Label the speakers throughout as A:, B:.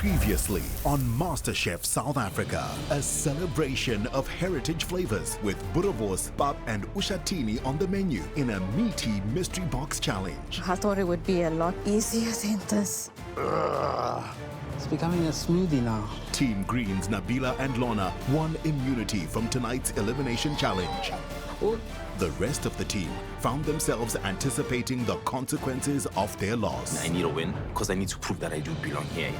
A: Previously on MasterChef South Africa, a celebration of heritage flavors with boerewors, pap and ushatini on the menu in a meaty mystery box challenge.
B: I thought it would be a lot easier than this.
C: It's becoming a smoothie now.
A: Team Green's Nabila and Lorna won immunity from tonight's elimination challenge. The rest of the team found themselves anticipating the consequences of their loss.
D: I need a win because I need to prove that I do belong here.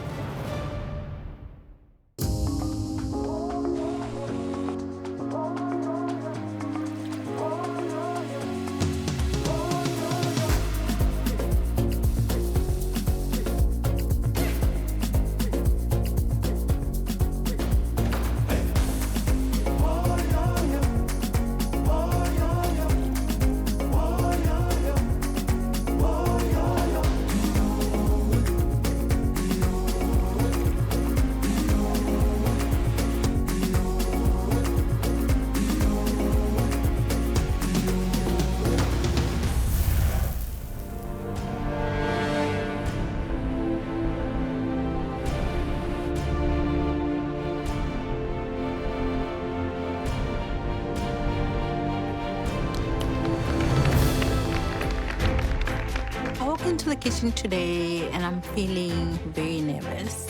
B: I walked into the kitchen today and I'm feeling very nervous.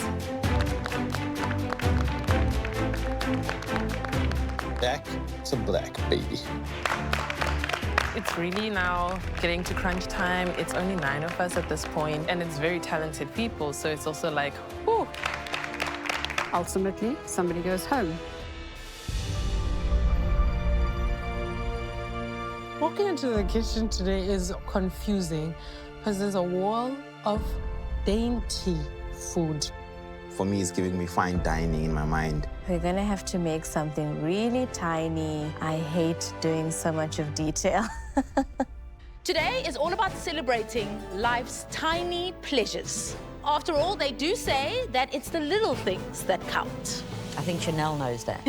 E: Back to black, baby.
F: It's really now getting to crunch time. It's only 9 of us at this point, and it's very talented people, so it's also like, whew.
G: Ultimately, somebody goes home.
F: Walking into the kitchen today is confusing because there's a wall of dainty food.
E: For me, it's giving me fine dining in my mind.
B: We're gonna have to make something really tiny. I hate doing so much of detail.
H: Today is all about celebrating life's tiny pleasures. After all, they do say that it's the little things that count.
I: I think Chanel knows that.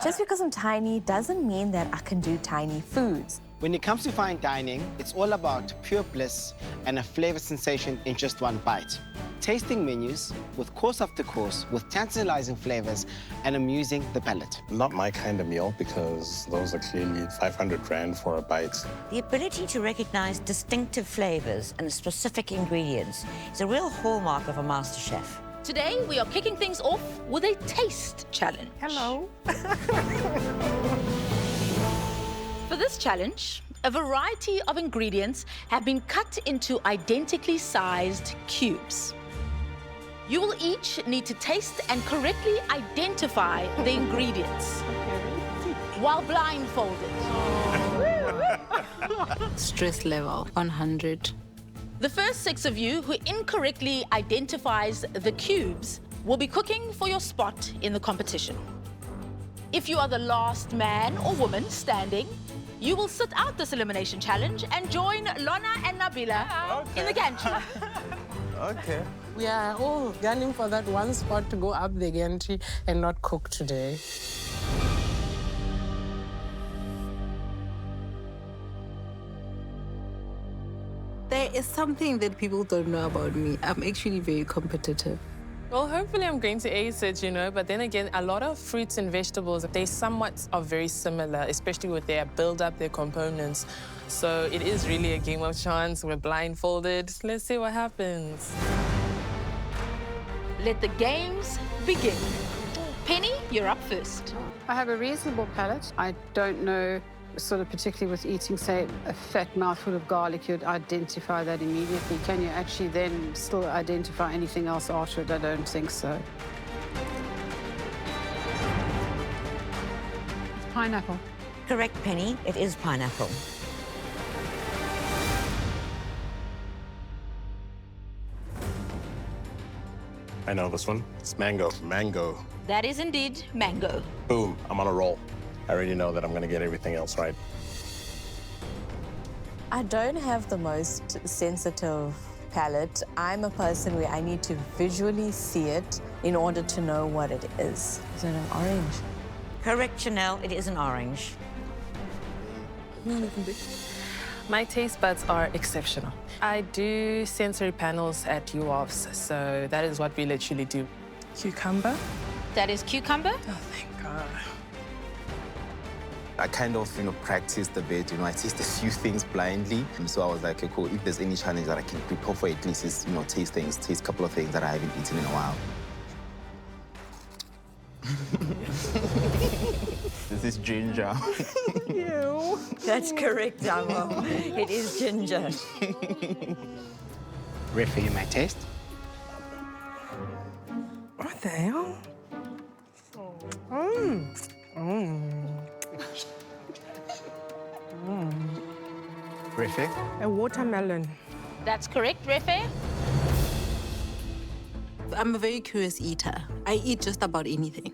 B: Just because I'm tiny doesn't mean that I can do tiny foods.
C: When it comes to fine dining, it's all about pure bliss and a flavor sensation in just one bite. Tasting menus with course after course with tantalizing flavors and amusing the palate.
J: Not my kind of meal because those are clearly 500 Rand for a bite.
I: The ability to recognize distinctive flavors and specific ingredients is a real hallmark of a master chef.
H: Today, we are kicking things off with a taste challenge.
F: Hello.
H: For this challenge, a variety of ingredients have been cut into identically sized cubes. You will each need to taste and correctly identify the ingredients while blindfolded.
B: Stress level 100.
H: The first 6 of you who incorrectly identifies the cubes will be cooking for your spot in the competition. If you are the last man or woman standing, you will sit out this elimination challenge and join Lorna and Nabila in the gantry.
E: Okay.
F: We are all gunning for that one spot to go up the gantry and not cook today.
B: There is something that people don't know about me. I'm actually very competitive.
F: Well, hopefully I'm going to ace it, you know, but then again, a lot of fruits and vegetables, they somewhat are very similar, especially with their build-up, their components. So it is really a game of chance. We're blindfolded. Let's see what happens.
H: Let the games begin. Penny, you're up first.
G: I have a reasonable palate. I don't know, sort of particularly with eating, say, a fat mouthful of garlic, you'd identify that immediately. Can you actually then still identify anything else after it? I don't think so. It's pineapple.
I: Correct, Penny. It is pineapple.
J: I know this one. It's mango. Mango.
H: That is indeed mango.
J: Boom. I'm on a roll. I already know that I'm going to get everything else right.
B: I don't have the most sensitive palate. I'm a person where I need to visually see it in order to know what it is. Is it an orange?
I: Correct, Chanel. It is an orange.
F: My taste buds are exceptional. I do sensory panels at UOFs, so that is what we literally do. Cucumber?
H: That is cucumber.
F: Oh, thank God.
E: I kind of, practiced a bit. I tasted a few things blindly. And so I was like, okay, cool. If there's any challenge that I can prepare for, at least is, taste a couple of things that I haven't eaten in a while. This is ginger.
I: Ew. That's correct, Amo. It is ginger.
C: Refer, you may taste.
F: What the hell?
C: Refer.
F: A watermelon.
H: That's correct, Refe.
K: I'm a very curious eater. I eat just about anything.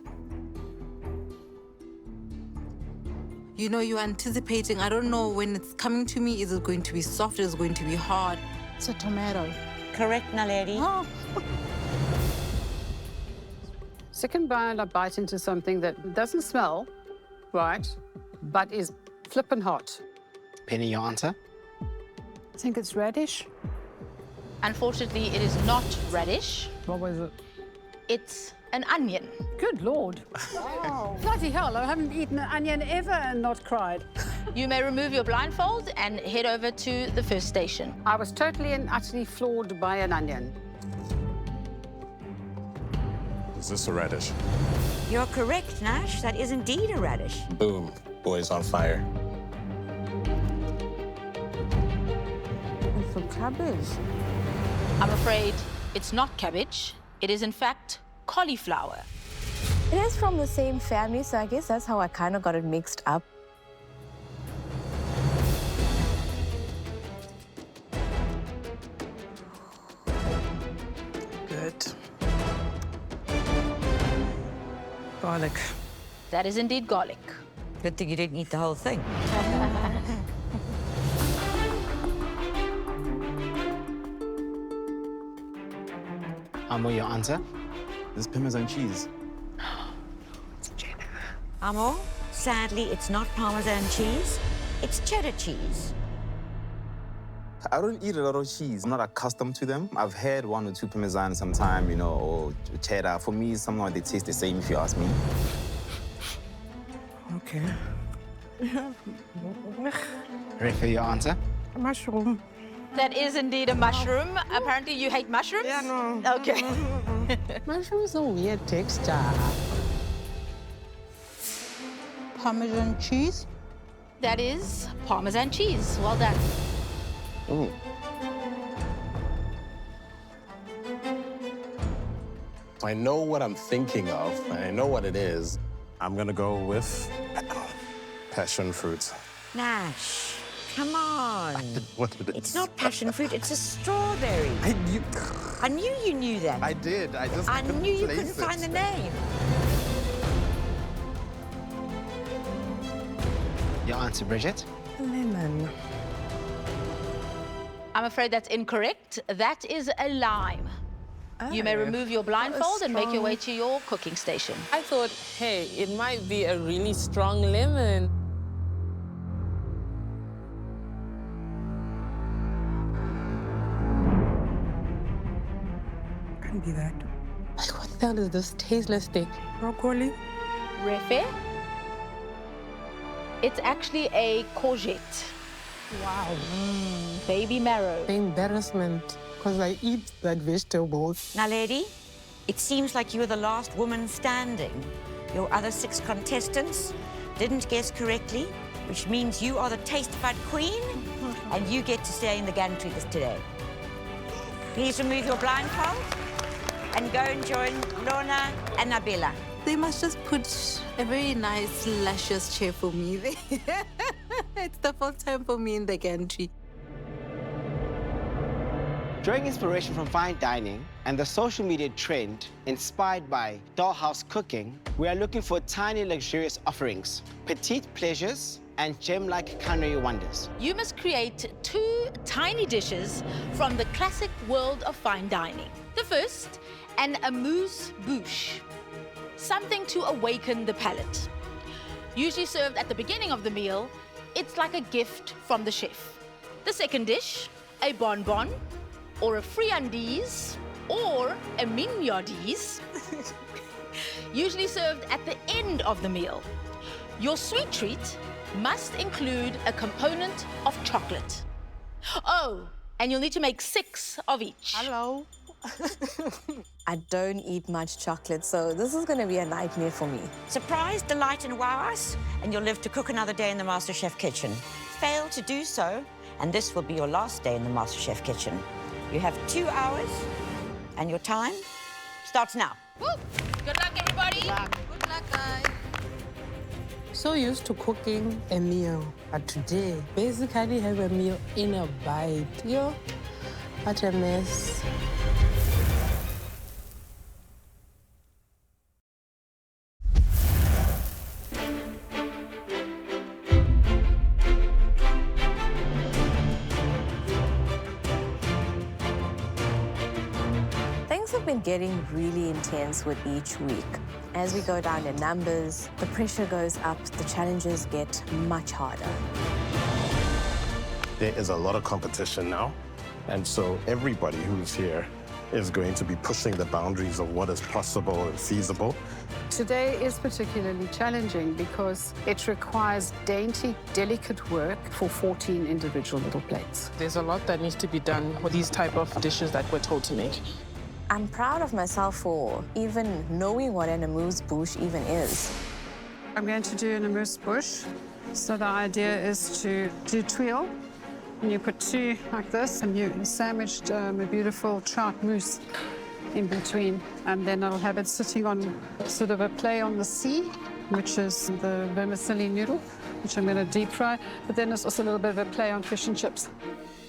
K: You're anticipating. I don't know when it's coming to me. Is it going to be soft? Is it going to be hard?
G: It's a tomato.
I: Correct, Naledi.
G: Oh. Second bite, I bite into something that doesn't smell right, but is flippin' hot.
C: Penny, your answer?
G: I think it's radish.
H: Unfortunately, it is not radish.
G: What was it?
H: It's an onion.
G: Good Lord. Wow. Bloody hell, I haven't eaten an onion ever and not cried.
H: You may remove your blindfold and head over to the first station.
G: I was totally and utterly floored by an onion.
J: Is this a radish?
I: You're correct, Nash. That is indeed a radish.
J: Boom. Boys on fire.
B: It's a cabbage.
H: I'm afraid it's not cabbage. It is, in fact, cauliflower.
B: It is from the same family, so I guess that's how I kind of got it mixed up.
F: Good. Garlic.
H: That is indeed garlic.
I: Good thing you didn't eat the whole thing.
C: Amo, your answer?
E: This is Parmesan cheese.
I: Amo, sadly, it's not Parmesan cheese. It's cheddar cheese.
E: I don't eat a lot of cheese. I'm not accustomed to them. I've had 1 or 2 Parmesan sometime, or cheddar. For me, somehow they taste the same, if you ask me.
F: Okay.
C: Refer, your answer?
F: Mushroom.
H: That is indeed a mushroom. Apparently, you hate mushrooms?
F: Yeah, no.
H: Okay.
G: Mushrooms are weird texture.
K: Parmesan cheese.
H: That is Parmesan cheese. Well done.
J: Ooh. I know what I'm thinking of, and I know what it is. I'm gonna go with passion fruit.
I: Nash, come on.
J: What it is.
I: It's not passion fruit, it's a strawberry. I knew you knew that.
E: I did. I just
I: I
E: couldn't
I: knew you
E: place
I: couldn't
E: it.
I: find the name.
C: Your answer, Bridget?
F: Lemon.
H: I'm afraid that's incorrect. That is a lime. You may remove your blindfold and make your way to your cooking station.
F: I thought, hey, it might be a really strong lemon. Can't be that.
K: Like, what the hell is this tasteless thing?
F: Broccoli.
H: Refe? It's actually a courgette.
K: Wow.
H: Baby marrow.
K: Embarrassment, because I eat that vegetable.
I: Now, lady, it seems like you were the last woman standing. Your other 6 contestants didn't guess correctly, which means you are the taste bud queen, and you get to stay in the gantry today. Please remove your blindfold and go and join Lorna and Nabila.
K: They must just put a very nice, luscious chair for me. It's the first time for me in the gantry.
C: Drawing inspiration from fine dining and the social media trend inspired by dollhouse cooking, we are looking for tiny, luxurious offerings, petite pleasures, and gem-like culinary wonders.
H: You must create 2 tiny dishes from the classic world of fine dining. The first, an amuse-bouche, something to awaken the palate. Usually served at the beginning of the meal, it's like a gift from the chef. The second dish, a bonbon, or a friandise, or a mignardise, usually served at the end of the meal. Your sweet treat must include a component of chocolate. Oh, and you'll need to make 6 of each.
B: Hello. I don't eat much chocolate, so this is going to be a nightmare for me.
I: Surprise, delight, and wow us, and you'll live to cook another day in the MasterChef kitchen. Fail to do so, and this will be your last day in the MasterChef kitchen. You have 2 hours, and your time starts now.
H: Woo! Good luck, everybody.
K: Good luck, guys.
L: So used to cooking a meal, but today, basically have a meal in a bite. Yo, what a mess.
B: Things have been getting really intense with each week. As we go down in numbers, the pressure goes up, the challenges get much harder.
J: There is a lot of competition now, and so everybody who's here is going to be pushing the boundaries of what is possible and feasible.
G: Today is particularly challenging because it requires dainty, delicate work for 14 individual little plates.
F: There's a lot that needs to be done with these type of dishes that we're told to make.
B: I'm proud of myself for even knowing what an amuse-bouche even is.
G: I'm going to do an amuse-bouche. So the idea is to do tuile. And you put 2 like this, and you sandwiched a beautiful trout mousse in between. And then I'll have it sitting on sort of a play on the sea, which is the vermicelli noodle, which I'm going to deep fry. But then there's also a little bit of a play on fish and chips.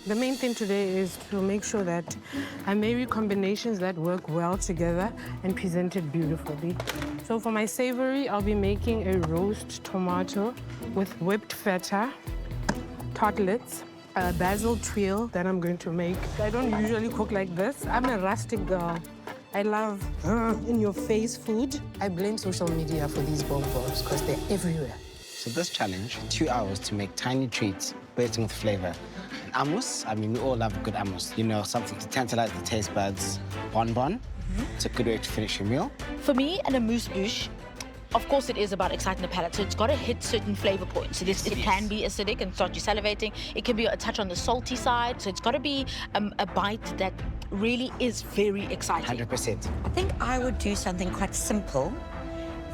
L: The main thing today is to make sure that I marry combinations that work well together and present it beautifully. So for my savory, I'll be making a roast tomato with whipped feta, tartlets, a basil tuile that I'm going to make. I don't usually cook like this. I'm a rustic girl. I love in-your-face food. I blame social media for these bonbons because they're everywhere.
C: So this challenge, 2 hours to make tiny treats bursting with flavor. And amuse, I mean, we all love a good amuse. You know, something to tantalize the taste buds. Bonbon, it's a good way to finish your meal.
H: For me, an amuse-bouche, of course, it is about exciting the palate, so it's got to hit certain flavor points. It can be acidic and start you salivating. It can be a touch on the salty side, so it's got to be a bite that really is very exciting.
C: 100%.
I: I think I would do something quite simple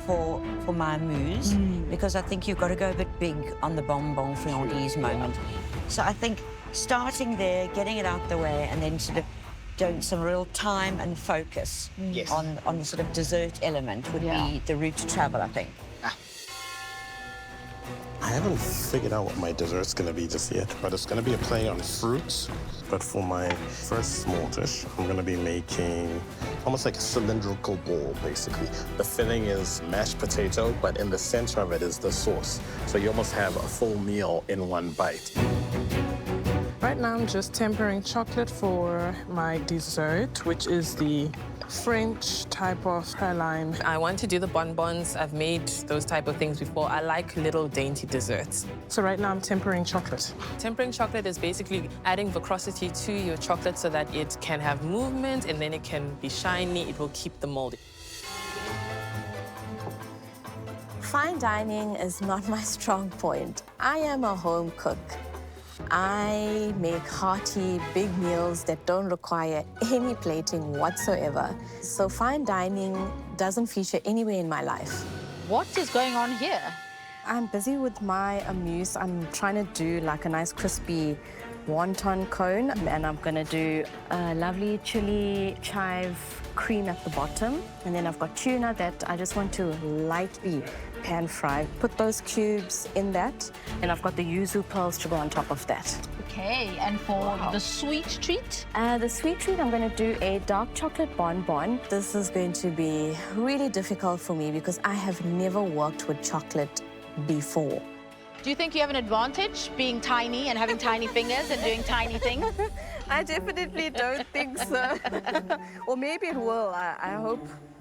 I: for my amuse, because I think you've got to go a bit big on the bonbon friandise moment. So I think starting there, getting it out the way, and then sort of doing some real time and focus on the sort of dessert element would be the route to travel, I think.
J: I haven't figured out what my dessert's gonna be just yet, but it's gonna be a play on fruits. But for my first small dish, I'm gonna be making almost like a cylindrical ball, basically. The filling is mashed potato, but in the center of it is the sauce. So you almost have a full meal in one bite.
F: Right now, I'm just tempering chocolate for my dessert, which is the French type of praline. I want to do the bonbons. I've made those type of things before. I like little dainty desserts. So right now, I'm tempering chocolate. Tempering chocolate is basically adding viscosity to your chocolate so that it can have movement and then it can be shiny. It will keep the mold.
B: Fine dining is not my strong point. I am a home cook. I make hearty, big meals that don't require any plating whatsoever. So fine dining doesn't feature anywhere in my life.
H: What is going on here?
B: I'm busy with my amuse. I'm trying to do like a nice crispy wonton cone, and I'm gonna do a lovely chili chive cream at the bottom. And then I've got tuna that I just want to lightly pan fry. Put those cubes in that, and I've got the yuzu pearls to go on top of that.
H: Okay, and for the sweet treat?
B: The sweet treat, I'm going to do a dark chocolate bonbon. This is going to be really difficult for me because I have never worked with chocolate before.
H: Do you think you have an advantage being tiny and having tiny fingers and doing tiny things?
B: I definitely don't think so. Or maybe it will.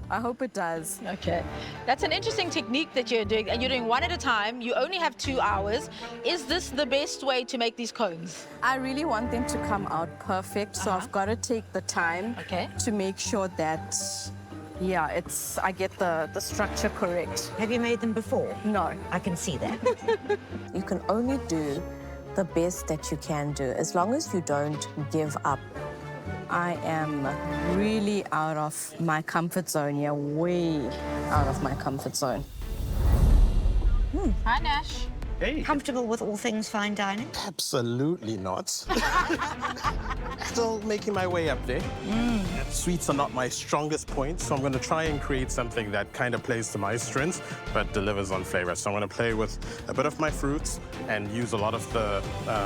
B: I hope it does.
H: Okay. That's an interesting technique that you're doing, and you're doing one at a time. You only have 2 hours. Is this the best way to make these cones?
B: I really want them to come out perfect, so I've got to take the time to make sure that, yeah, I get the structure correct.
I: Have you made them before?
B: No.
I: I can see that.
B: You can only do the best that you can do, as long as you don't give up. I am really out of my comfort zone here, way out of my comfort zone.
H: Hi, Nash.
J: Hey.
I: Comfortable with all things fine dining?
J: Absolutely not. Still making my way up there. Sweets are not my strongest point, so I'm going to try and create something that kind of plays to my strengths, but delivers on flavor. So I'm going to play with a bit of my fruits and use a lot of the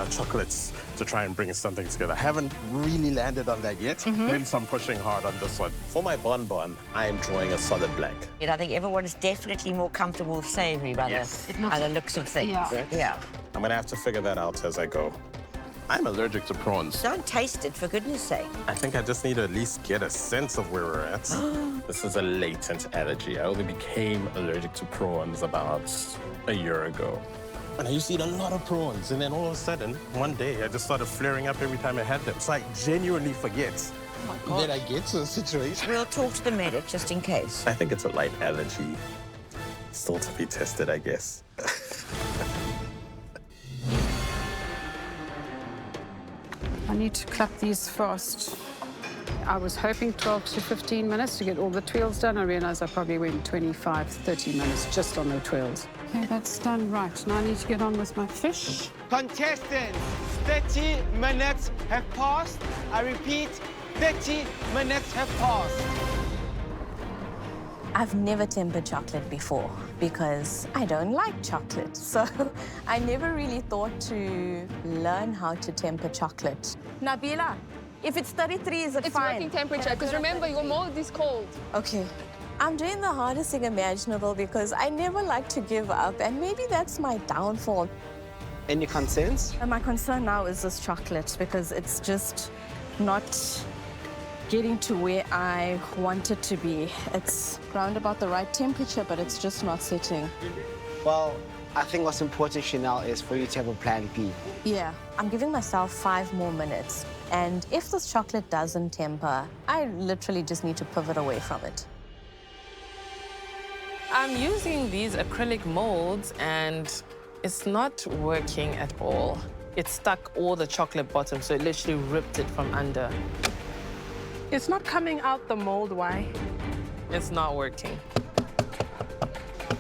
J: chocolates to try and bring something together. I haven't really landed on that yet, hence I'm pushing hard on this one. For my bonbon, I am drawing a solid blank.
I: I think everyone is definitely more comfortable with savoury by the looks of things. Yeah.
J: I'm going to have to figure that out as I go. I'm allergic to prawns.
I: Don't taste it, for goodness sake.
J: I think I just need to at least get a sense of where we're at. This is a latent allergy. I only became allergic to prawns about a year ago. And I used to eat a lot of prawns, and then all of a sudden, one day, I just started flaring up every time I had them. So I genuinely forget that I get to a situation.
I: We'll talk to the medic just in case.
J: I think it's a light allergy. Still to be tested, I guess.
G: I need to clap these fast. I was hoping 12 to 15 minutes to get all the twirls done. I realized I probably went 25, 30 minutes just on the twirls. Okay, that's done right. Now I need to get on with my fish.
C: Contestants, 30 minutes have passed. I repeat, 30 minutes have passed.
B: I've never tempered chocolate before because I don't like chocolate. So I never really thought to learn how to temper chocolate. Nabila, if it's 33, is it fine?
M: It's working temperature, because remember, your mold is cold.
B: Okay. I'm doing the hardest thing imaginable because I never like to give up, and maybe that's my downfall.
C: Any concerns?
B: And my concern now is this chocolate because it's just not getting to where I want it to be. It's round about the right temperature, but it's just not setting.
C: Well, I think what's important, Chanel, is for you to have a plan B.
B: Yeah, I'm giving myself 5 more minutes. And if this chocolate doesn't temper, I literally just need to pivot away from it.
F: I'm using these acrylic molds, and it's not working at all. It stuck all the chocolate bottom, so it literally ripped it from under.
L: It's not coming out the mold, why?
F: It's not working.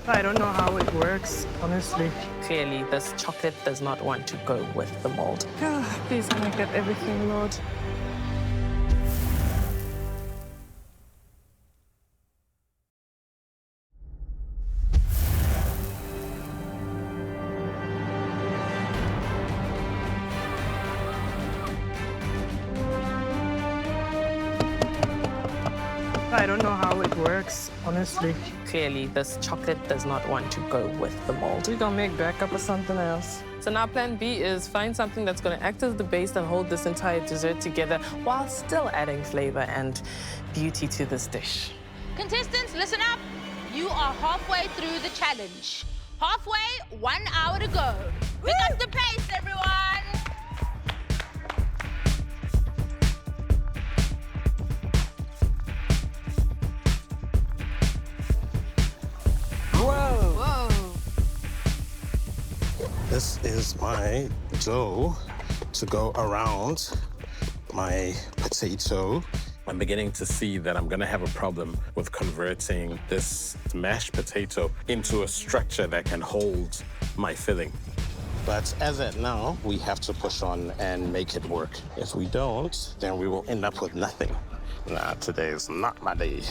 L: I don't know how it works, honestly.
F: Clearly, this chocolate does not want to go with the mold.
L: Please, can I get everything, Lord? I don't know how it works, honestly.
F: Clearly, this chocolate does not want to go with the mold.
L: We gonna make backup or something else.
F: So now plan B is find something that's going to act as the base and hold this entire dessert together while still adding flavor and beauty to this dish.
H: Contestants, listen up. You are halfway through the challenge. Halfway, 1 hour to go. Pick up the pace, everyone.
J: Whoa! This is my dough to go around my potato. I'm beginning to see that I'm gonna have a problem with converting this mashed potato into a structure that can hold my filling. But as at now, we have to push on and make it work. If we don't, then we will end up with nothing. Nah, today is not my day.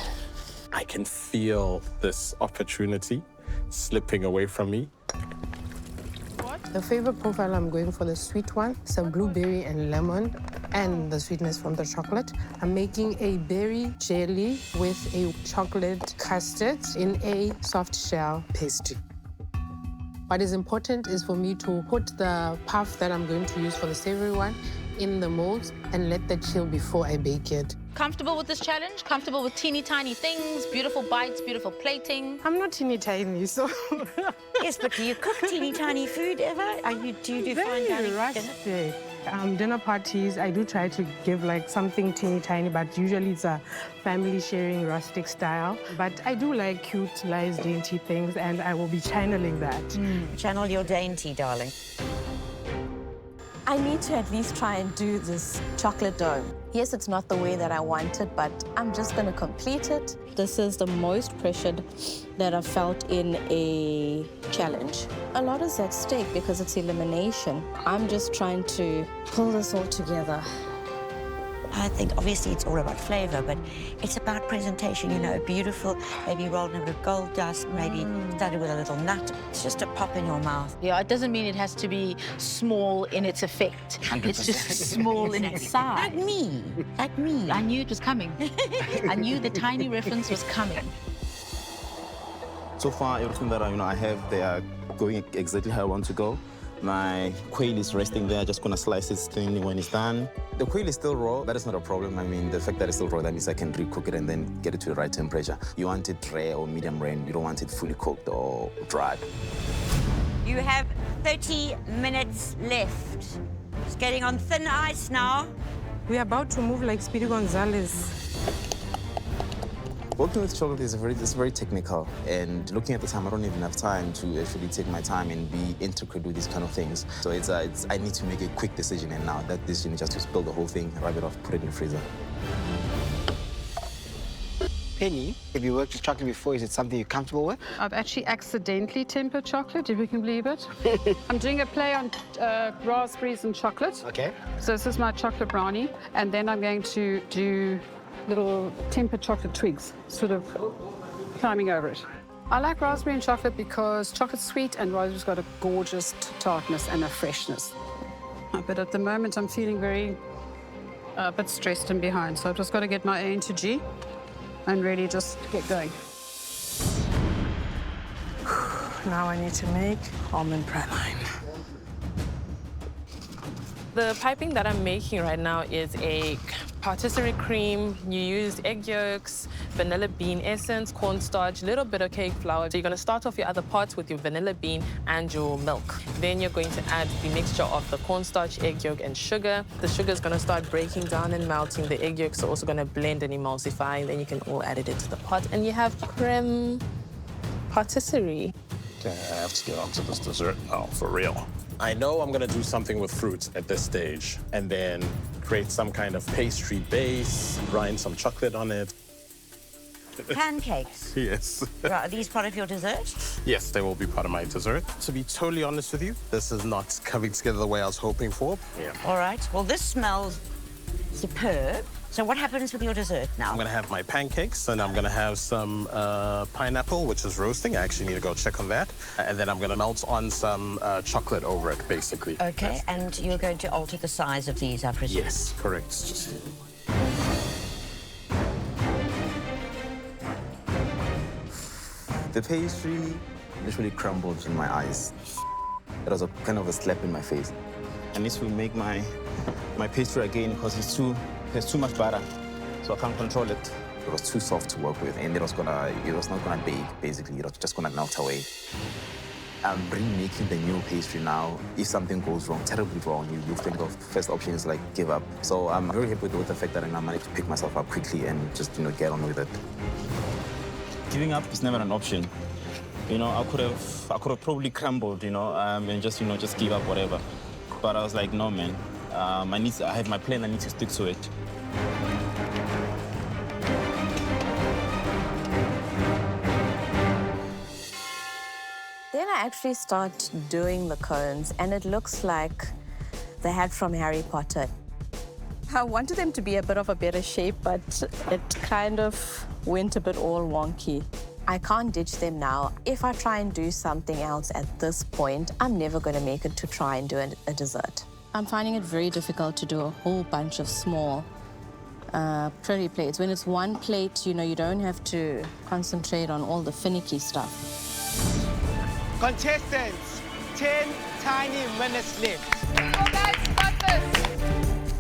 J: I can feel this opportunity slipping away from me.
L: The flavor profile, I'm going for the sweet one, some blueberry and lemon, and the sweetness from the chocolate. I'm making a berry jelly with a chocolate custard in a soft shell pastry. What is important is for me to put the puff that I'm going to use for the savory one in the mold and let that chill before I bake it.
H: Comfortable with this challenge? Comfortable with teeny tiny things, beautiful bites, beautiful plating?
L: I'm not teeny tiny, so...
I: Yes, but do you cook teeny tiny food ever? Do you find
L: Very rustic. Dinner parties, I do try to give like something teeny tiny, but usually it's a family sharing rustic style. But I do like cute, nice, dainty things, and I will be channeling that.
I: Channel your dainty, darling.
B: I need to at least try and do this chocolate dome. Yes, it's not the way that I want it, but I'm just going to complete it. This is the most pressured that I've felt in a challenge. A lot is at stake because it's elimination. I'm just trying to pull this all together.
I: I think obviously it's all about flavor, but it's about presentation, you know, beautiful, maybe rolled in a bit of gold dust, maybe studded with a little nut. It's just a pop in your mouth.
H: Yeah, it doesn't mean it has to be small in its effect.
I: 100%.
H: It's just small in its size.
I: Like me. Like me.
H: I knew it was coming. I knew the tiny reference was coming.
E: So far, everything that I have, they are going exactly how I want to go. My quail is resting there, just gonna slice it thinly when it's done. The quail is still raw, that is not a problem. I mean, the fact that it's still raw, that means I can recook it and then get it to the right temperature. You want it rare or medium rare, you don't want it fully cooked or dried.
I: You have 30 minutes left. It's getting on thin ice now.
L: We're about to move like Speedy Gonzalez.
E: Working with chocolate is very technical, and looking at the time, I don't even have time to actually take my time and be intricate with these kind of things. So I need to make a quick decision, and now that decision is just to spill the whole thing, wrap it off, put it in the freezer.
C: Penny, have you worked with chocolate before? Is it something you're comfortable with?
G: I've actually accidentally tempered chocolate, if you can believe it. I'm doing a play on raspberries and chocolate.
C: Okay.
G: So this is my chocolate brownie, and then I'm going to do little tempered chocolate twigs, sort of climbing over it. I like raspberry and chocolate because chocolate's sweet and raspberry's got a gorgeous tartness and a freshness. But at the moment, I'm feeling a bit stressed and behind, so I've just got to get my A into G and really just get going.
B: Now I need to make almond praline.
F: The piping that I'm making right now is a patisserie cream. You use egg yolks, vanilla bean essence, cornstarch, a little bit of cake flour. So you're going to start off your other parts with your vanilla bean and your milk. Then you're going to add the mixture of the cornstarch, egg yolk, and sugar. The sugar is going to start breaking down and melting. The egg yolks are also going to blend and emulsify. Then you can all add it into the pot, and you have creme patisserie.
J: Okay, I have to get onto this dessert now, for real. I know I'm gonna do something with fruits at this stage, and then create some kind of pastry base, grind some chocolate on it.
I: Pancakes.
J: Yes.
I: Are these part of your dessert?
J: Yes, they will be part of my dessert. To be totally honest with you, this is not coming together the way I was hoping for. Yeah.
I: All right. Well, this smells superb. So what happens with your dessert now?
J: I'm gonna have my pancakes, and I'm gonna have some pineapple, which is roasting. I actually need to go check on that. And then I'm gonna melt on some chocolate over it, basically.
I: Okay,
J: yes.
I: And you're going to alter the size of these, I presume?
J: Yes, correct.
E: The pastry literally crumbled in my eyes. It was a kind of a slap in my face. I need to make my pastry again because there's too much butter, so I can't control it. It was too soft to work with, and it was not gonna bake, basically. It was just gonna melt away. I'm remaking the new pastry now. If something goes wrong, terribly wrong, you think of first option is like give up. So I'm very happy with the fact that I managed to pick myself up quickly and just get on with it. Giving up is never an option. I could have probably crumbled, and just give up whatever. But I was like, no, man. I have my plan. I need to stick to it.
B: Then I actually start doing the cones, and it looks like the hat from Harry Potter. I wanted them to be a bit of a better shape, but it kind of went a bit all wonky. I can't ditch them now. If I try and do something else at this point, I'm never going to make it to try and do a dessert. I'm finding it very difficult to do a whole bunch of small, pretty plates. When it's one plate, you don't have to concentrate on all the finicky stuff.
C: Contestants, 10 tiny minutes left.
M: Go guys, got this.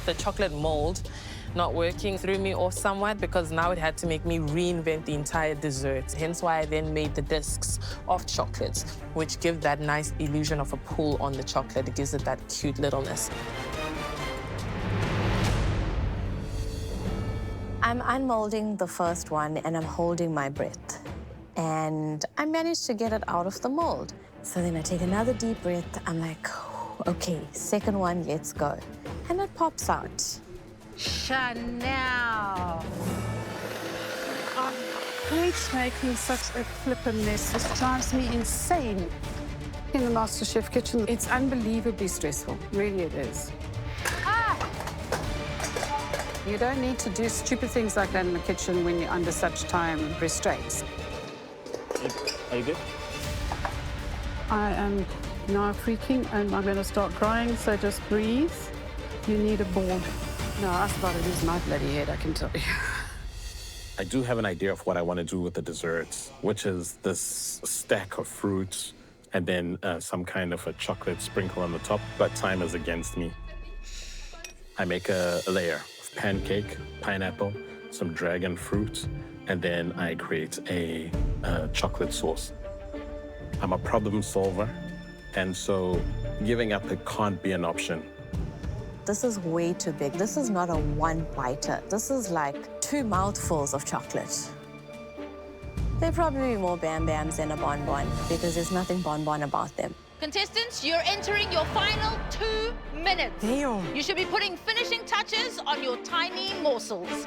F: The chocolate mold not working threw me off somewhat because now it had to make me reinvent the entire dessert. Hence why I then made the discs of chocolate, which give that nice illusion of a pull on the chocolate. It gives it that cute littleness.
B: I'm unmolding the first one and I'm holding my breath. And I managed to get it out of the mold. So then I take another deep breath. I'm like, okay, second one, let's go. And it pops out.
G: Chanel. I hate making such a flippin' mess. This drives me insane. In the MasterChef kitchen, it's unbelievably stressful. Really, it is. You don't need to do stupid things like that in the kitchen when you're under such time restraints.
E: Are you good?
G: I am now freaking and I'm going to start crying, so just breathe. You need a board. No, that's about to lose my bloody head, I can tell you.
J: I do have an idea of what I want to do with the desserts, which is this stack of fruits and then some kind of a chocolate sprinkle on the top, but time is against me. I make a layer of pancake, pineapple, some dragon fruit, and then I create a chocolate sauce. I'm a problem solver, and so giving up it can't be an option.
B: This is way too big. This is not a one-biter. This is like 2 mouthfuls of chocolate. There'd probably be more Bam Bams than a bonbon because there's nothing bonbon about them.
H: Contestants, you're entering your final 2 minutes.
I: Damn.
H: You should be putting finishing touches on your tiny morsels.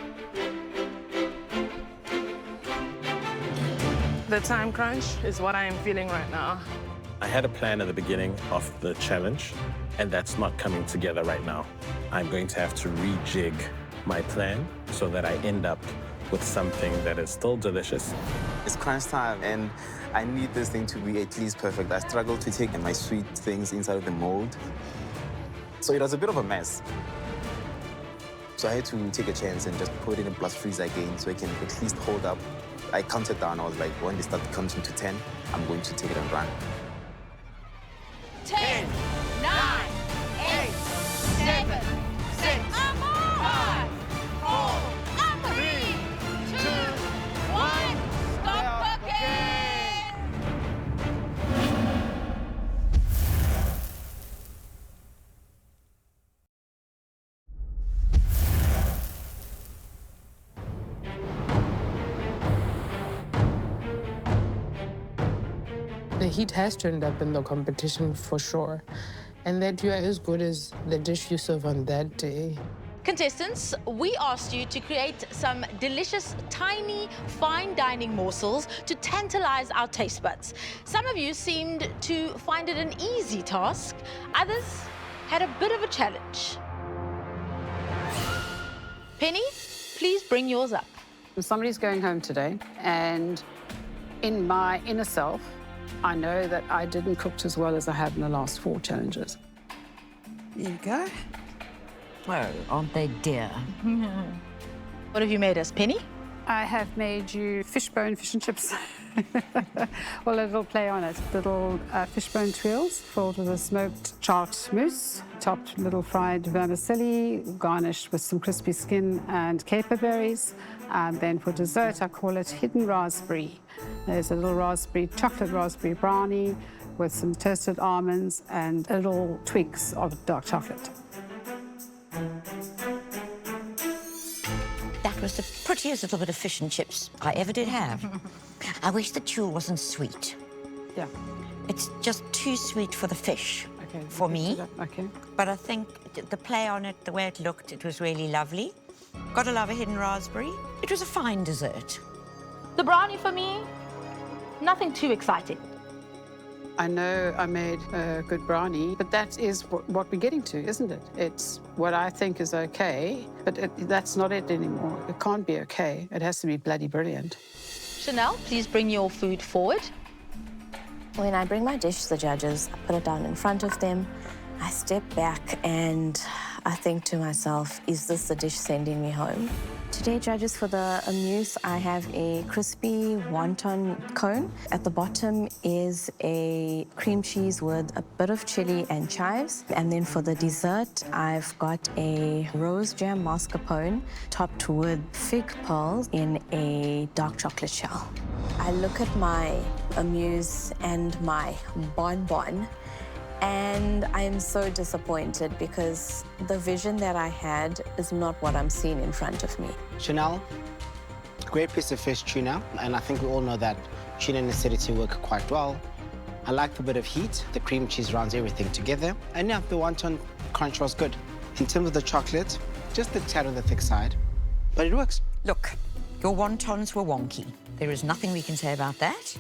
F: The time crunch is what I am feeling right now.
J: I had a plan at the beginning of the challenge, and that's not coming together right now. I'm going to have to rejig my plan so that I end up with something that is still delicious.
E: It's crunch time, and I need this thing to be at least perfect. I struggled to take my sweet things inside of the mold, so it was a bit of a mess. So I had to take a chance and just put it in a blast freezer again so it can at least hold up. I counted down. I was like, when they start counting to 10, I'm going to take it and run.
H: 10, 9, 8, 7, 6, 5, 4, 3, 2, 1. Stop cooking!
L: The heat has turned up in the competition for sure. And that you are as good as the dish you serve on that day.
H: Contestants, we asked you to create some delicious, tiny, fine dining morsels to tantalize our taste buds. Some of you seemed to find it an easy task. Others had a bit of a challenge. Penny, please bring yours up.
G: Somebody's going home today, and in my inner self, I know that I didn't cook as well as I have in the last 4 challenges.
I: There you go. Oh, aren't they dear?
H: What have you made us, Penny?
G: I have made you fishbone fish and chips. Well, a little play on it. Little fishbone twirls filled with a smoked charred mousse, topped little fried vermicelli, garnished with some crispy skin and caper berries. And then for dessert, I call it hidden raspberry. There's a little chocolate raspberry brownie with some toasted almonds and little twigs of dark chocolate.
I: That was the prettiest little bit of fish and chips I ever did have. I wish the tuile wasn't sweet.
G: Yeah.
I: It's just too sweet for the fish, for me.
G: Okay.
I: But I think the play on it, the way it looked, it was really lovely. Gotta love a hidden raspberry. It was a fine dessert.
H: The brownie for me, nothing too exciting.
G: I know I made a good brownie, but that is what we're getting to, isn't it? It's what I think is okay, but that's not it anymore. It can't be okay. It has to be bloody brilliant.
H: Chanel, please bring your food forward.
B: When I bring my dish to the judges, I put it down in front of them. I step back and I think to myself, is this the dish sending me home Today, judges, for the Amuse, I have a crispy wonton cone. At the bottom is a cream cheese with a bit of chili and chives. And then for the dessert, I've got a rose jam mascarpone topped with fig pearls in a dark chocolate shell. I look at my Amuse and my bonbon, and I'm so disappointed because the vision that I had is not what I'm seeing in front of me.
C: Chanel, great piece of fish tuna, and I think we all know that tuna and acidity work quite well. I like the bit of heat, the cream cheese rounds everything together, and yeah, the wonton crunch was good. In terms of the chocolate, just a tad on the thick side, but it works.
I: Look, your wontons were wonky. There is nothing we can say about that,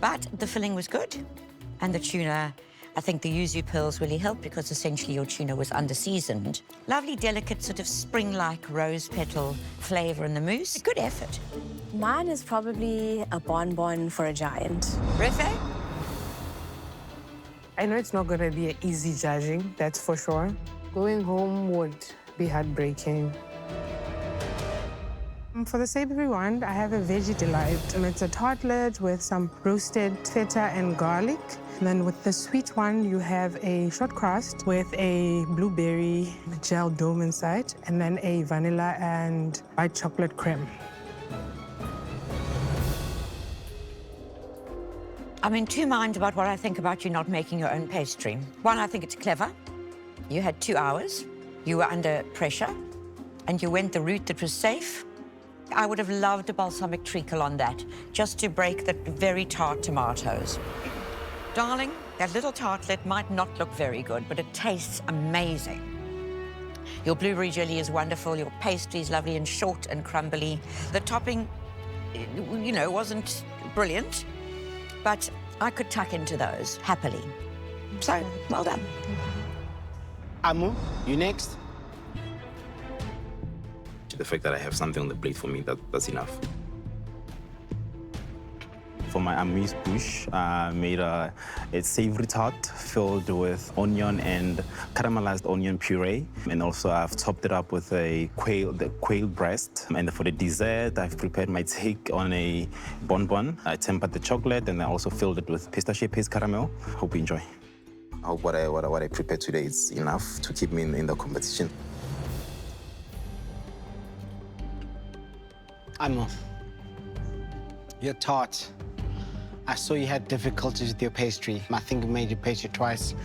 I: but the filling was good, and the tuna, I think the yuzu pearls really helped because essentially your tuna was under-seasoned. Lovely, delicate, sort of spring-like rose petal flavour in the mousse. Good effort.
B: Mine is probably a bonbon for a giant.
I: Refe?
L: I know it's not going to be an easy judging, that's for sure. Going home would be heartbreaking. For the savory one, I have a veggie delight. It's a tartlet with some roasted feta and garlic. And then with the sweet one, you have a short crust with a blueberry gel dome inside, and then a vanilla and white chocolate creme.
I: I'm in two minds about what I think about you not making your own pastry. One, I think it's clever. You had 2 hours, you were under pressure, and you went the route that was safe. I would have loved a balsamic treacle on that, just to break the very tart tomatoes. Darling, that little tartlet might not look very good, but it tastes amazing. Your blueberry jelly is wonderful, your pastry is lovely and short and crumbly. The topping, you know, wasn't brilliant, but I could tuck into those happily. So, well done.
C: Amu, you next.
E: The fact that I have something on the plate for me, that's enough. For my Amuse-Bouche, I made a savory tart filled with onion and caramelized onion puree. And also I've topped it up with the quail breast. And for the dessert, I've prepared my take on a bonbon. I tempered the chocolate and I also filled it with pistachio paste caramel. Hope you enjoy. I hope what I prepared today is enough to keep me in the competition.
C: Amu, your tart. I saw you had difficulties with your pastry. I think you made your pastry twice,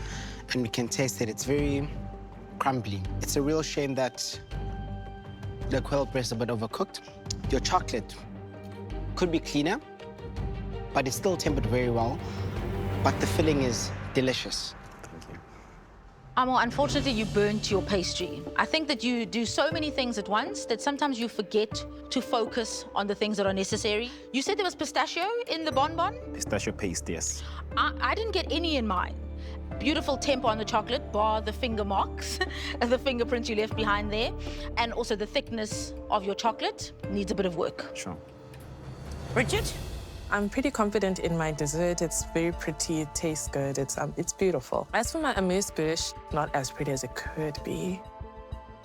C: and we can taste it. It's very crumbly. It's a real shame that the quail breast is a bit overcooked. Your chocolate could be cleaner, but it's still tempered very well. But the filling is delicious.
H: Amo, unfortunately, you burnt your pastry. I think that you do so many things at once that sometimes you forget to focus on the things that are necessary. You said there was pistachio in the bonbon?
E: Pistachio paste, yes.
H: I didn't get any in mine. Beautiful tempo on the chocolate, bar the finger marks, the fingerprints you left behind there. And also the thickness of your chocolate needs a bit of work.
E: Sure.
I: Bridget?
F: I'm pretty confident in my dessert. It's very pretty, it tastes good, it's beautiful. As for my amuse-bouche, not as pretty as it could be.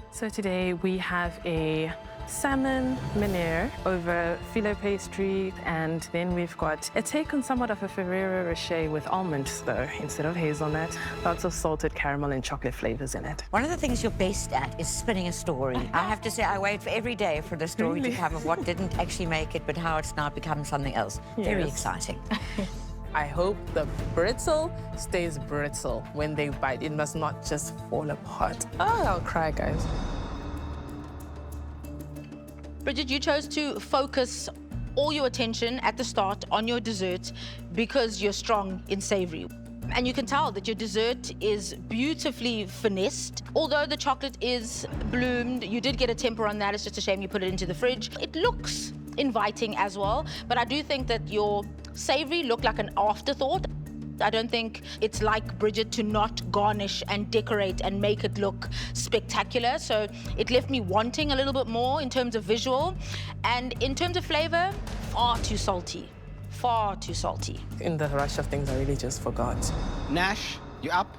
F: So today we have a salmon meneer over filo pastry, and then we've got a take on somewhat of a Ferrero Rocher with almonds though, instead of hazelnut. Lots of salted caramel and chocolate flavors in it.
I: One of the things you're best at is spinning a story. I have to say, I wait for every day for the story to come of what didn't actually make it, but how it's now become something else. Yes. Very exciting.
F: I hope the brittle stays brittle when they bite. It must not just fall apart. Oh, I'll cry, guys.
H: Bridget, you chose to focus all your attention at the start on your dessert because you're strong in savory. And you can tell that your dessert is beautifully finessed. Although the chocolate is bloomed, you did get a temper on that. It's just a shame you put it into the fridge. It looks inviting as well, but I do think that your savory looked like an afterthought. I don't think it's like Bridget to not garnish and decorate and make it look spectacular. So it left me wanting a little bit more in terms of visual. And in terms of flavor, far too salty. Far too salty.
F: In the rush of things, I really just forgot.
C: Nash, you up?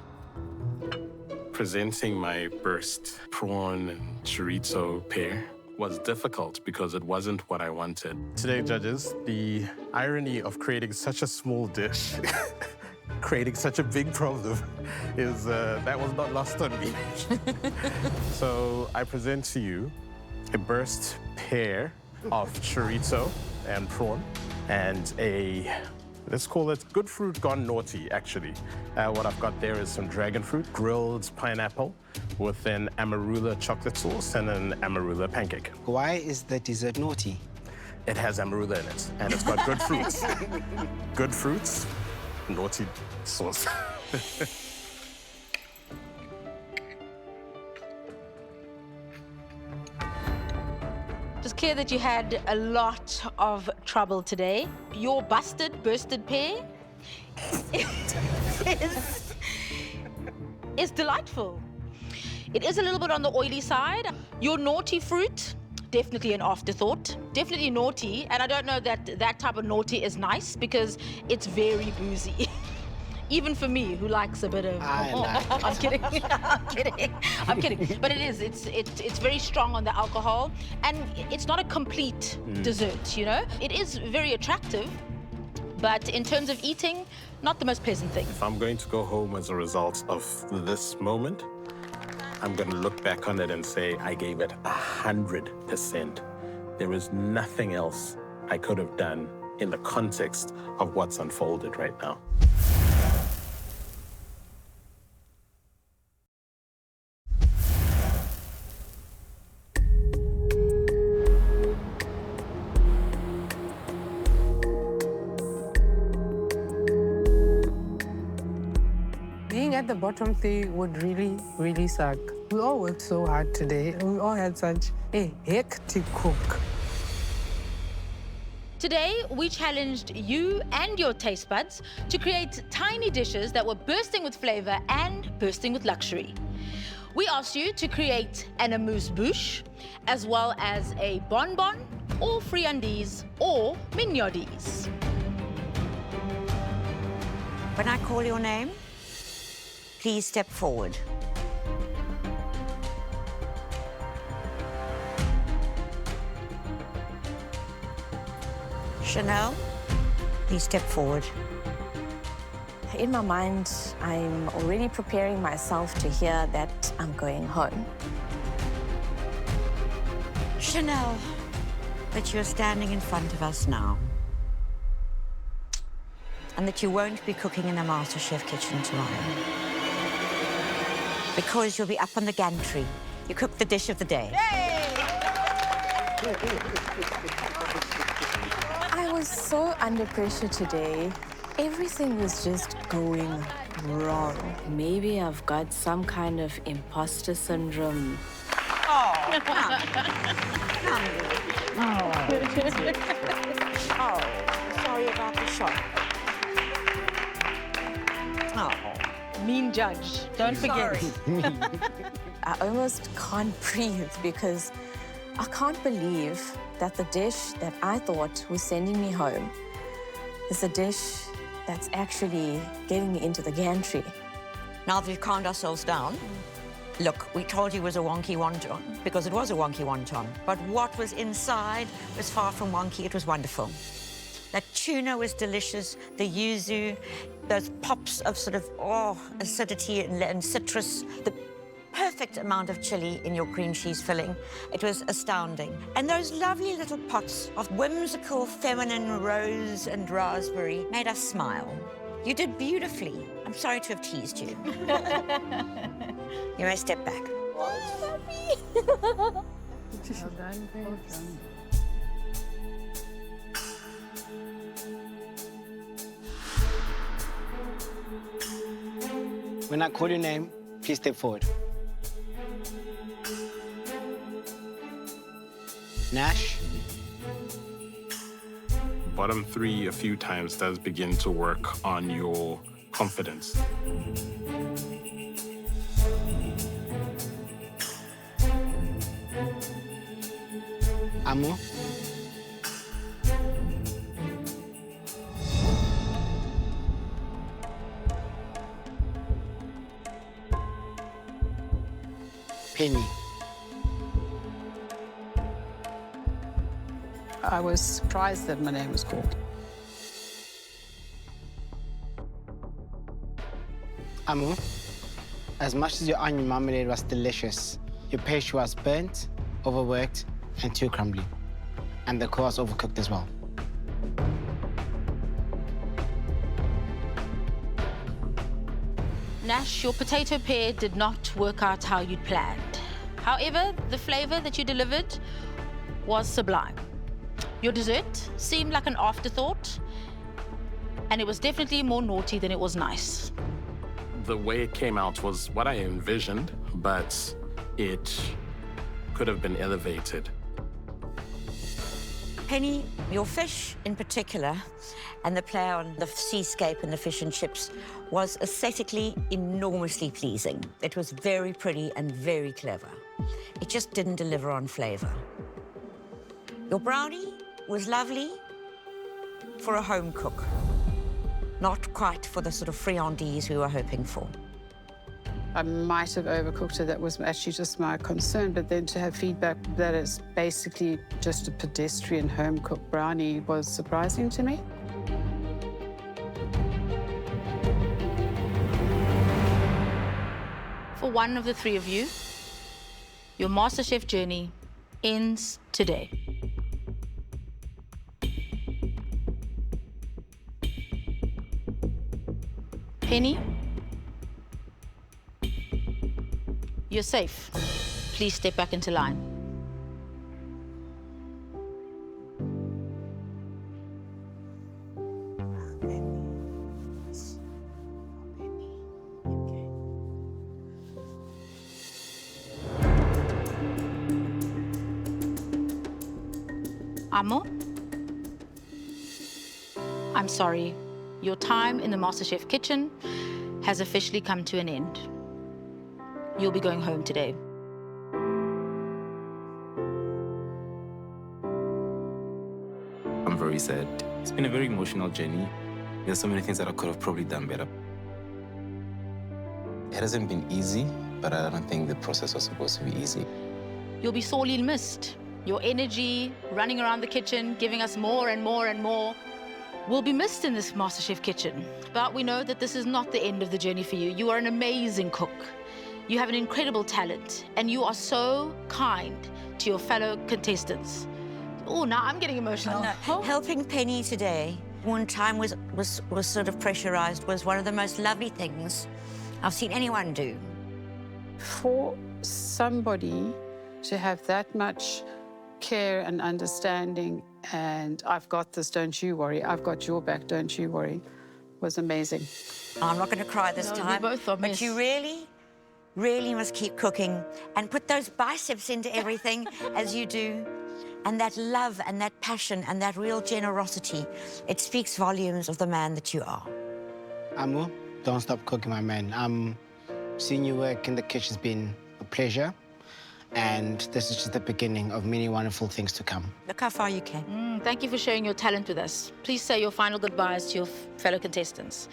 J: Presenting my burst prawn and chorizo pair
N: was difficult because it wasn't what I wanted.
J: Today, judges, the irony of creating such a small dish, creating such a big problem, is that was not lost on me. So I present to you a burst pair of chorizo and prawn, and a, let's call it good fruit gone naughty, actually. What I've got there is some dragon fruit, grilled pineapple, with an amarula chocolate sauce and an amarula pancake.
C: Why is the dessert naughty?
J: It has amarula in it, and it's got good fruits. Good fruits, naughty sauce.
H: It's clear that you had a lot of trouble today. Your bursted pear is delightful. It is a little bit on the oily side. Your naughty fruit, definitely an afterthought. Definitely naughty, and I don't know that that type of naughty is nice because it's very boozy. Even for me, who likes a bit of... I'm kidding. I'm kidding. But it is. It's very strong on the alcohol, and it's not a complete dessert, you know? It is very attractive, but in terms of eating, not the most pleasant thing.
N: If I'm going to go home as a result of this moment, I'm going to look back on it and say I gave it 100%. There is nothing else I could have done in the context of what's unfolded right now.
L: Being at the bottom three would really, really suck. We all worked so hard today, and we all had such a hectic cook.
H: Today, we challenged you and your taste buds to create tiny dishes that were bursting with flavor and bursting with luxury. We asked you to create an amuse-bouche, as well as a bonbon, or friandises, or mignardises.
I: When I call your name, please step forward. Chanel, please step forward.
B: In my mind, I'm already preparing myself to hear that I'm going home.
I: Chanel, that you're standing in front of us now. And that you won't be cooking in the MasterChef kitchen tomorrow. Because you'll be up on the gantry. You cook the dish of the day.
B: I was so under pressure today. Everything was just going wrong. Maybe I've got some kind of imposter syndrome.
I: Oh, sorry about the shock. Oh.
H: Mean judge, don't forget.
B: I almost can't breathe because I can't believe that the dish that I thought was sending me home is a dish that's actually getting me into the gantry.
I: Now that we've calmed ourselves down, look, we told you it was a wonky wonton because it was a wonky wonton. But what was inside was far from wonky. It was wonderful. That tuna was delicious, the yuzu, those pops of sort of, acidity and citrus, the perfect amount of chili in your cream cheese filling. It was astounding. And those lovely little pots of whimsical feminine rose and raspberry made us smile. You did beautifully. I'm sorry to have teased you. You may step back.
G: Well done, babes.
C: When I call your name, please step forward. Nash?
N: Bottom three a few times does begin to work on your confidence.
C: Amu? Penny?
G: I was surprised that my name was called.
C: Amu, as much as your onion marmalade was delicious, your pastry was burnt, overworked, and too crumbly. And the core was overcooked as well.
H: Nash, your potato pear did not work out how you'd planned. However, the flavor that you delivered was sublime. Your dessert seemed like an afterthought, and it was definitely more naughty than it was nice.
N: The way it came out was what I envisioned, but it could have been elevated.
I: Penny, your fish in particular, and the play on the seascape and the fish and chips was aesthetically enormously pleasing. It was very pretty and very clever. It just didn't deliver on flavor. Your brownie was lovely for a home cook, not quite for the sort of friandises we were hoping for.
G: I might have overcooked it. That was actually just my concern. But then to have feedback that it's basically just a pedestrian home-cooked brownie was surprising to me.
H: For one of the three of you, your MasterChef journey ends today. Penny, you're safe. Please step back into line. Amo, I'm sorry. Your time in the MasterChef kitchen has officially come to an end. You'll be going home today.
E: I'm very sad. It's been a very emotional journey. There's so many things that I could have probably done better. It hasn't been easy, but I don't think the process was supposed to be easy.
H: You'll be sorely missed. Your energy, running around the kitchen, giving us more and more and more, will be missed in this MasterChef kitchen. But we know that this is not the end of the journey for you. You are an amazing cook. You have an incredible talent, and you are so kind to your fellow contestants. Oh, now I'm getting emotional.
I: Oh. Helping Penny today, when time was sort of pressurized, was one of the most lovely things I've seen anyone do.
G: For somebody to have that much care and understanding, and I've got this, don't you worry, I've got your back, don't you worry, was amazing.
I: I'm not going to cry this time,
H: we both are,
I: but you really must keep cooking and put those biceps into everything as you do. And that love and that passion and that real generosity, it speaks volumes of the man that you are.
C: Amu, don't stop cooking, my man. Seeing you work in the kitchen's been a pleasure. And this is just the beginning of many wonderful things to come.
I: Look how far you came.
H: Thank you for sharing your talent with us. Please say your final goodbyes to your fellow contestants.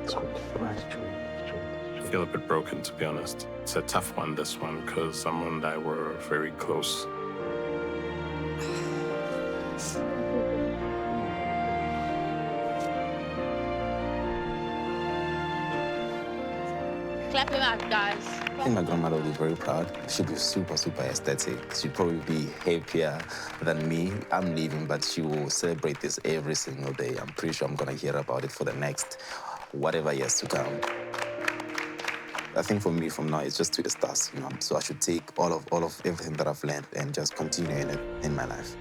N: I feel a bit broken, to be honest. It's a tough one, this one, because someone and I were very close.
H: Clap him out, guys.
E: I think my grandmother will be very proud. She'll be super, super ecstatic. She'll probably be happier than me. I'm leaving, but she will celebrate this every single day. I'm pretty sure I'm going to hear about it for the next whatever years to come. I think for me, from now, it's just to the stars, you know. So I should take all of everything that I've learned and just continue in it in my life.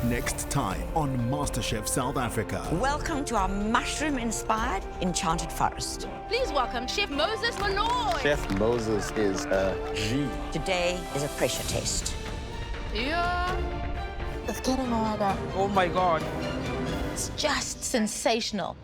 A: Next time on MasterChef South Africa.
I: Welcome to our mushroom-inspired enchanted forest.
H: Please welcome Chef Moses Malloy.
J: Chef Moses is a G.
I: Today is a pressure test.
H: Yeah.
K: It's getting harder.
D: Oh my God.
H: It's just sensational.